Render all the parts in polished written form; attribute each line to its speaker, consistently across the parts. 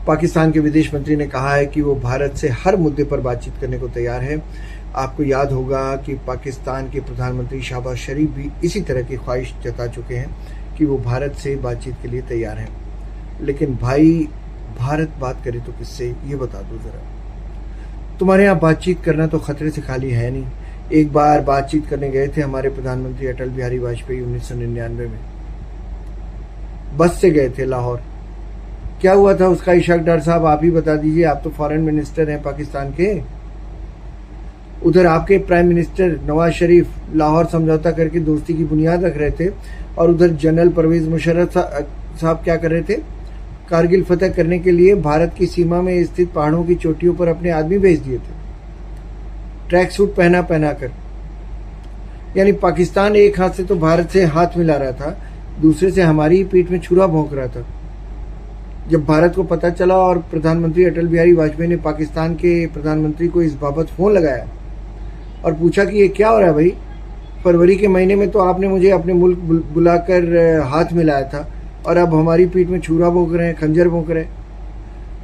Speaker 1: पाकिस्तान के विदेश मंत्री ने कहा है कि वो भारत से हर मुद्दे पर बातचीत करने को तैयार है। आपको याद होगा कि पाकिस्तान के प्रधानमंत्री शहबाज शरीफ भी इसी तरह की ख्वाहिश जता चुके हैं कि वो भारत से बातचीत के लिए तैयार हैं। लेकिन भाई, भारत बात करे तो किससे, ये बता दो ज़रा। तुम्हारे यहाँ बातचीत करना तो खतरे से खाली है नहीं। एक बार बातचीत करने गए थे हमारे प्रधानमंत्री अटल बिहारी वाजपेयी 1999 में। बस से गए थे लाहौर। क्या हुआ था उसका, इशाक डार साहब आप ही बता दीजिए, आप तो फॉरेन मिनिस्टर हैं पाकिस्तान के। उधर आपके प्राइम मिनिस्टर नवाज शरीफ लाहौर समझौता करके दोस्ती की बुनियाद रख रहे थे, और उधर जनरल परवेज मुशर्रफ साहब क्या कर रहे थे, कारगिल फतह करने के लिए भारत की सीमा में स्थित पहाड़ों की चोटियों पर अपने आदमी भेज दिए थे, ट्रैक सूट पहना कर। यानी पाकिस्तान एक हाथ से तो भारत से हाथ मिला रहा था, दूसरे से हमारी ही पीठ में छुरा भोंक रहा था। जब भारत को पता चला और प्रधानमंत्री अटल बिहारी वाजपेयी ने पाकिस्तान के प्रधानमंत्री को इस बाबत फ़ोन लगाया और पूछा कि ये क्या हो रहा है भाई, फरवरी के महीने में तो आपने मुझे अपने मुल्क बुलाकर हाथ मिलाया था और अब हमारी पीठ में छुरा भोंक रहे हैं, खंजर भोंक रहे हैं।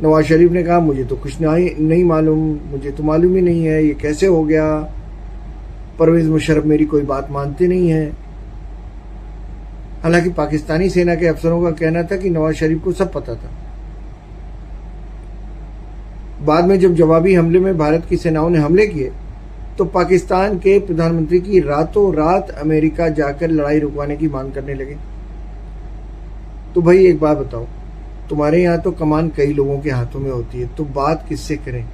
Speaker 1: नवाज शरीफ ने कहा मुझे तो कुछ नहीं मालूम, मुझे तो मालूम ही नहीं है, ये कैसे हो गया। परवेज मुशर्रफ मेरी कोई बात मानते नहीं है। हालांकि पाकिस्तानी सेना के अफसरों का कहना था कि नवाज शरीफ को सब पता था। बाद में जब जवाबी हमले में भारत की सेनाओं ने हमले किए तो पाकिस्तान के प्रधानमंत्री की रातों रात अमेरिका जाकर लड़ाई रुकवाने की मांग करने लगे। तो भाई एक बात बताओ, तुम्हारे यहाँ तो कमान कई लोगों के हाथों में होती है, तो बात किससे करें।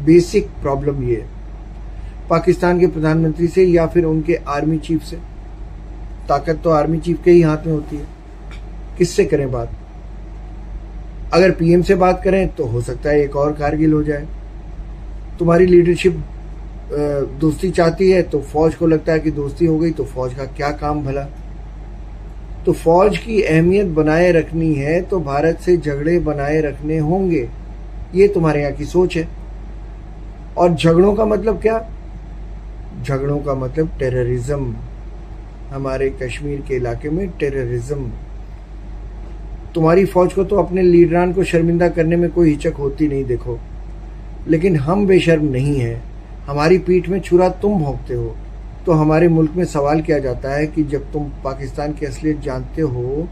Speaker 1: बेसिक प्रॉब्लम ये है, पाकिस्तान के प्रधानमंत्री से या फिर उनके आर्मी चीफ से। ताकत तो आर्मी चीफ के ही हाथ में होती है, किससे करें बात। अगर पीएम से बात करें तो हो सकता है एक और कारगिल हो जाए। तुम्हारी लीडरशिप दोस्ती चाहती है तो फौज को लगता है कि दोस्ती हो गई तो फौज का क्या काम भला। तो फौज की अहमियत बनाए रखनी है तो भारत से झगड़े बनाए रखने होंगे, ये तुम्हारे यहाँ की सोच है। और झगड़ों का मतलब क्या, झगड़ों का मतलब टेररिज्म। हमारे कश्मीर के इलाके में टेररिज्म। तुम्हारी फौज को तो अपने लीडरान को शर्मिंदा करने में कोई हिचक होती नहीं देखो, लेकिन हम बेशर्म नहीं हैं। हमारी पीठ में छुरा तुम भोंकते हो तो हमारे मुल्क में सवाल किया जाता है कि जब तुम पाकिस्तान की असलियत जानते हो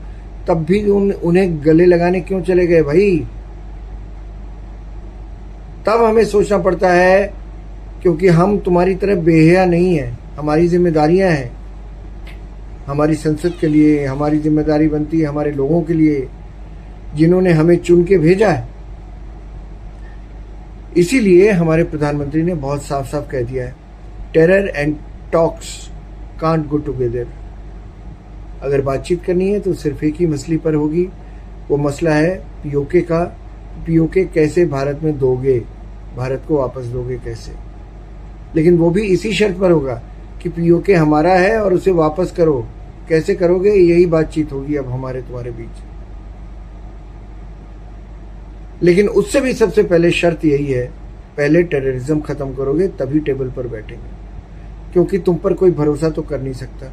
Speaker 1: तब भी उन्हें गले लगाने क्यों चले गए भाई। तब हमें सोचना पड़ता है, क्योंकि हम तुम्हारी तरह बेहया नहीं है। हमारी जिम्मेदारियां हैं, हमारी संसद के लिए हमारी जिम्मेदारी बनती है, हमारे लोगों के लिए जिन्होंने हमें चुन के भेजा है। इसीलिए हमारे प्रधानमंत्री ने बहुत साफ साफ कह दिया है, terror and talks can't go together. अगर बातचीत करनी है तो सिर्फ एक ही मसले पर होगी, वो मसला है पीओके का। पीओके कैसे भारत में दोगे, भारत को वापस दोगे कैसे। लेकिन वो भी इसी शर्त पर होगा कि पीओके हमारा है और उसे वापस करो। कैसे करोगे, यही बातचीत होगी अब हमारे तुम्हारे बीच। लेकिन उससे भी सबसे पहले शर्त यही है, पहले टेररिज्म खत्म करोगे तभी टेबल पर बैठेंगे, क्योंकि तुम पर कोई भरोसा तो कर नहीं सकता।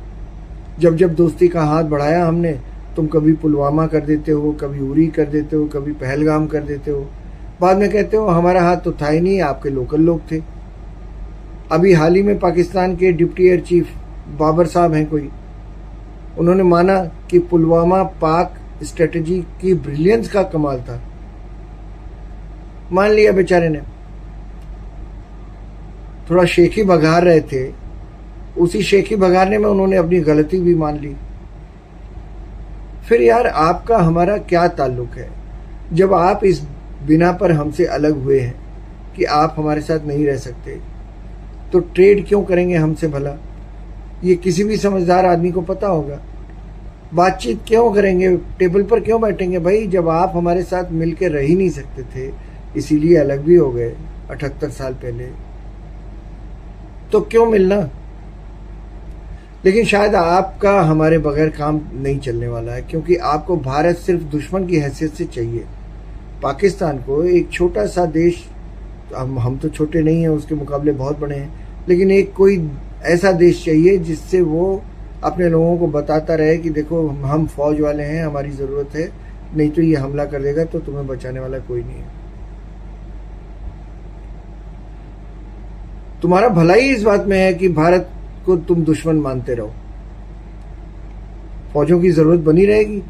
Speaker 1: जब जब दोस्ती का हाथ बढ़ाया हमने, तुम कभी पुलवामा कर देते हो, कभी उरी कर देते हो, कभी पहलगाम कर देते हो, बाद में कहते हो हमारा हाथ तो था ही नहीं, आपके लोकल लोग थे। अभी हाल ही में पाकिस्तान के डिप्टी एयर चीफ बाबर साहब हैं कोई, उन्होंने माना कि पुलवामा पाक स्ट्रेटजी की ब्रिलियंस का कमाल था। मान लिया बेचारे ने, थोड़ा शेखी बघार रहे थे, उसी शेखी बघारने में उन्होंने अपनी गलती भी मान ली। फिर यार आपका हमारा क्या ताल्लुक है, जब आप इस बिना पर हमसे अलग हुए हैं कि आप हमारे साथ नहीं रह सकते, तो ट्रेड क्यों करेंगे हमसे भला। ये किसी भी समझदार आदमी को पता होगा। बातचीत क्यों करेंगे, टेबल पर क्यों बैठेंगे भाई, जब आप हमारे साथ मिलकर रह ही नहीं सकते थे, इसीलिए अलग भी हो गए 78 साल पहले, तो क्यों मिलना। लेकिन शायद आपका हमारे बगैर काम नहीं चलने वाला है, क्योंकि आपको भारत सिर्फ दुश्मन की हैसियत से चाहिए। पाकिस्तान को एक छोटा सा देश, हम तो छोटे नहीं हैं, उसके मुकाबले बहुत बड़े हैं, लेकिन एक कोई ऐसा देश चाहिए जिससे वो अपने लोगों को बताता रहे कि देखो हम फौज वाले हैं, हमारी ज़रूरत है, नहीं तो ये हमला कर देगा, तो तुम्हें बचाने वाला कोई नहीं है। तुम्हारा भलाई इस बात में है कि भारत को तुम दुश्मन मानते रहो। फौजों की जरूरत बनी रहेगी।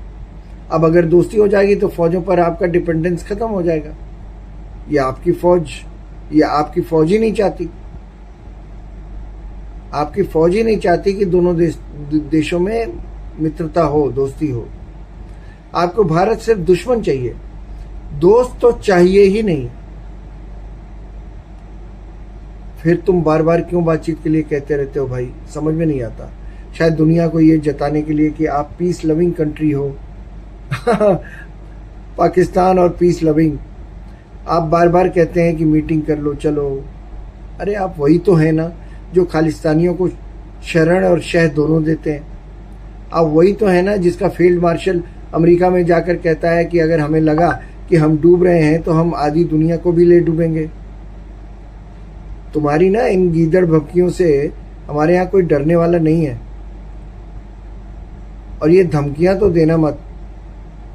Speaker 1: अब अगर दोस्ती हो जाएगी तो फौजों पर आपका डिपेंडेंस खत्म हो जाएगा। ये आपकी फौज ही नहीं चाहती। आपकी फौज ही नहीं चाहती कि दोनों देशों में मित्रता हो, दोस्ती हो। आपको भारत सिर्फ दुश्मन चाहिए, दोस्त तो चाहिए ही नहीं। फिर तुम बार बार क्यों बातचीत के लिए कहते रहते हो भाई? समझ में नहीं आता। शायद दुनिया को ये जताने के लिए कि आप पीस लविंग कंट्री हो। पाकिस्तान और पीस लविंग। आप बार बार कहते हैं कि मीटिंग कर लो, चलो। अरे आप वही तो है ना जो खालिस्तानियों को शरण और शह दोनों देते हैं। आप वही तो है ना जिसका फील्ड मार्शल अमेरिका में जाकर कहता है कि अगर हमें लगा कि हम डूब रहे हैं तो हम आधी दुनिया को भी ले डूबेंगे। तुम्हारी ना इन गीदड़ भभकियों से हमारे यहाँ कोई डरने वाला नहीं है। और ये धमकियां तो देना मत।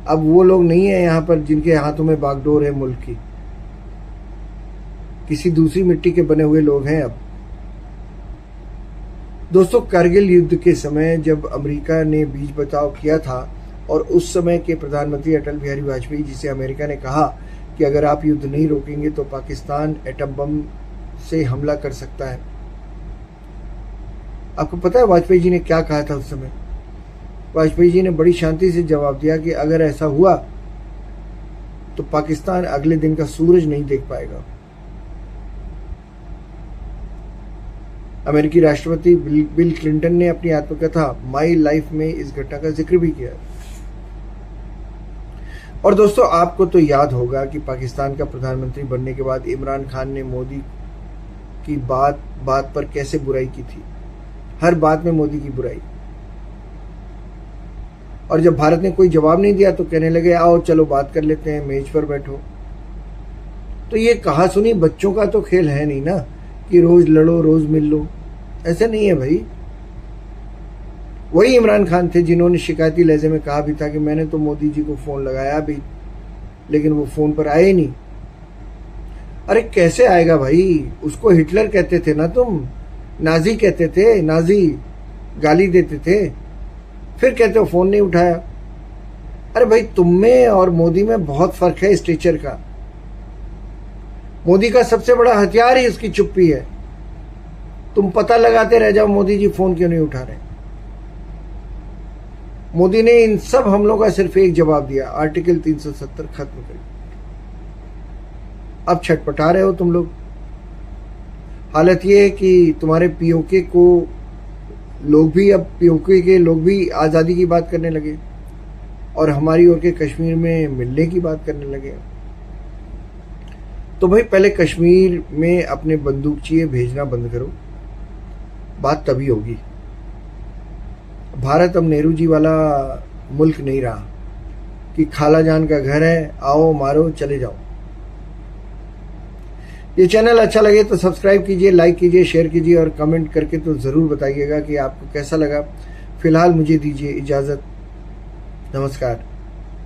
Speaker 1: अब वो लोग नहीं है यहाँ पर जिनके हाथों में बागडोर है मुल्क की। किसी दूसरी मिट्टी के बने हुए लोग हैं अब। दोस्तों, कारगिल युद्ध के समय जब अमेरिका ने बीच बचाव किया था और उस समय के प्रधानमंत्री अटल बिहारी वाजपेयी जी से अमेरिका ने कहा कि अगर आप युद्ध नहीं रोकेंगे तो पाकिस्तान एटम बम से हमला कर सकता है। आपको पता है वाजपेयी जी ने क्या कहा था उस समय? वाजपेयी जी ने बड़ी शांति से जवाब दिया कि अगर ऐसा हुआ तो पाकिस्तान अगले दिन का सूरज नहीं देख पाएगा। अमेरिकी राष्ट्रपति बिल क्लिंटन ने अपनी आत्मकथा माई लाइफ में इस घटना का जिक्र भी किया। और दोस्तों, आपको तो याद होगा कि पाकिस्तान का प्रधानमंत्री बनने के बाद इमरान खान ने मोदी की बात बात पर कैसे बुराई की थी। हर बात में मोदी की बुराई। और जब भारत ने कोई जवाब नहीं दिया तो कहने लगे आओ चलो बात कर लेते हैं, मेज पर बैठो। तो ये कहा सुनी बच्चों का तो खेल है नहीं ना कि रोज लड़ो रोज मिल लो। ऐसे नहीं है भाई। वही इमरान खान थे जिन्होंने शिकायती लहजे में कहा भी था कि मैंने तो मोदी जी को फोन लगाया भी, लेकिन वो फोन पर आए नहीं। अरे कैसे आएगा भाई? उसको हिटलर कहते थे ना तुम, नाजी कहते थे, नाजी गाली देते थे, फिर कहते हो फोन नहीं उठाया। अरे भाई, तुम में और मोदी में बहुत फर्क है स्टेचर का। मोदी का सबसे बड़ा हथियार ही उसकी चुप्पी है। तुम पता लगाते रह जाओ मोदी जी फोन क्यों नहीं उठा रहे। मोदी ने इन सब हमलों का सिर्फ एक जवाब दिया, आर्टिकल 370 खत्म करिए। अब छटपटा रहे हो तुम लोग। हालत ये है कि तुम्हारे पीओके को लोग भी, अब पीओके के लोग भी आज़ादी की बात करने लगे और हमारी ओर के कश्मीर में मिलने की बात करने लगे। तो भाई पहले कश्मीर में अपने बंदूकचिए भेजना बंद करो, बात तभी होगी। भारत अब नेहरू जी वाला मुल्क नहीं रहा कि खाला जान का घर है, आओ मारो चले जाओ। ये चैनल अच्छा लगे तो सब्सक्राइब कीजिए, लाइक कीजिए, शेयर कीजिए और कमेंट करके तो ज़रूर बताइएगा कि आपको कैसा लगा। फिलहाल मुझे दीजिए इजाज़त। नमस्कार।